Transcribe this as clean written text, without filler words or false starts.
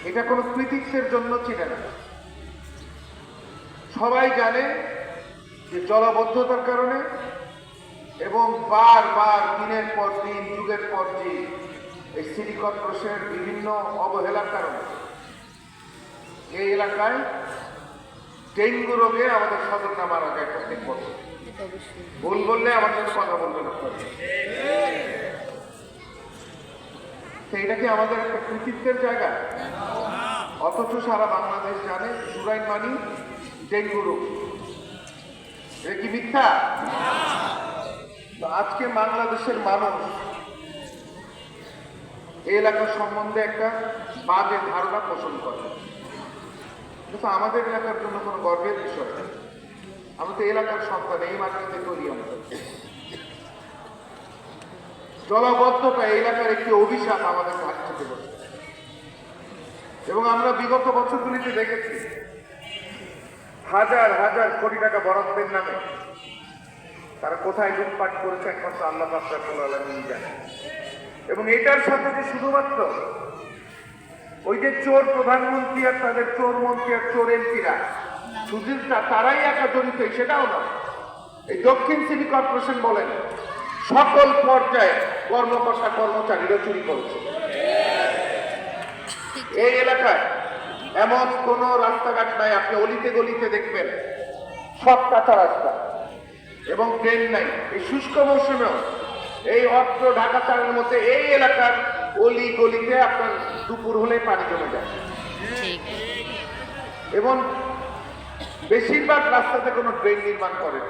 এটা কোনো কৃতিত্বের জন্য ছিল না। সবাই জানে যে জলাবদ্ধতার কারণে এবং বারবার দিনের পর দিন যুগের পর যুগ এই সিটি কর্পোরেশনের বিভিন্ন অবহেলার কারণে এই এলাকায় ডেঙ্গু রোগে আমাদের সদরটা মারা যায় প্রত্যেক বছর। ভুল বললে আমার সাথে কথা বলবেন আপনারা। এটা কি আমাদের একটা কৃতিত্বের জায়গা? অথচ সারা বাংলাদেশ জানে জুরাইন মানি ডেঙ্গু রোগ। এটা কি মিথ্যা? আজকে বাংলাদেশের মানুষ এই এলাকা সম্বন্ধে একটা বাজে ধারণা পোষণ করে, কিন্তু আমাদের এলাকার জন্য কোনো গর্বের বিষয়। আমি তো এলাকার সন্তান, এই মাটিতে করি। আমরা জলাবদ্ধতা এই এলাকার একটি অভিশাপ আমাদের হাত থেকে বসে, এবং আমরা বিগত বছরগুলিতে দেখেছি হাজার হাজার কোটি টাকা বরাদ্দের নামে তারা কোথায় লুটপাট করেছে একমাত্র আল্লাহ রাব্বুল আলামিন জানেন। এবং এটার সাথে যে শুধুমাত্র ওই যে চোর প্রধানমন্ত্রী আর তাদের চোর মন্ত্রী আর চোর এমপিরা শুধু তারাই একা জড়িত সেটাও না। এই দক্ষিণ সিটি কর্পোরেশন বলেন সকল পর্যায়ে কর্মকর্তা কর্মচারীরা চুরি করেছে। এই এলাকায় এমন কোন রাস্তাঘাট নাই, আপনি অলিতে গলিতে দেখবেন সব কাঁচা রাস্তা এবং ট্রেন নাই। এই শুষ্ক মৌসুমেও এই অস্ত্র ঢাকা চারের মধ্যে এই এলাকার অলি গলিতে আপনার দুপুর হলে পানি জমে যায়, এবং বেশিরভাগ রাস্তাতে কোনো ড্রেন নির্মাণ করেন।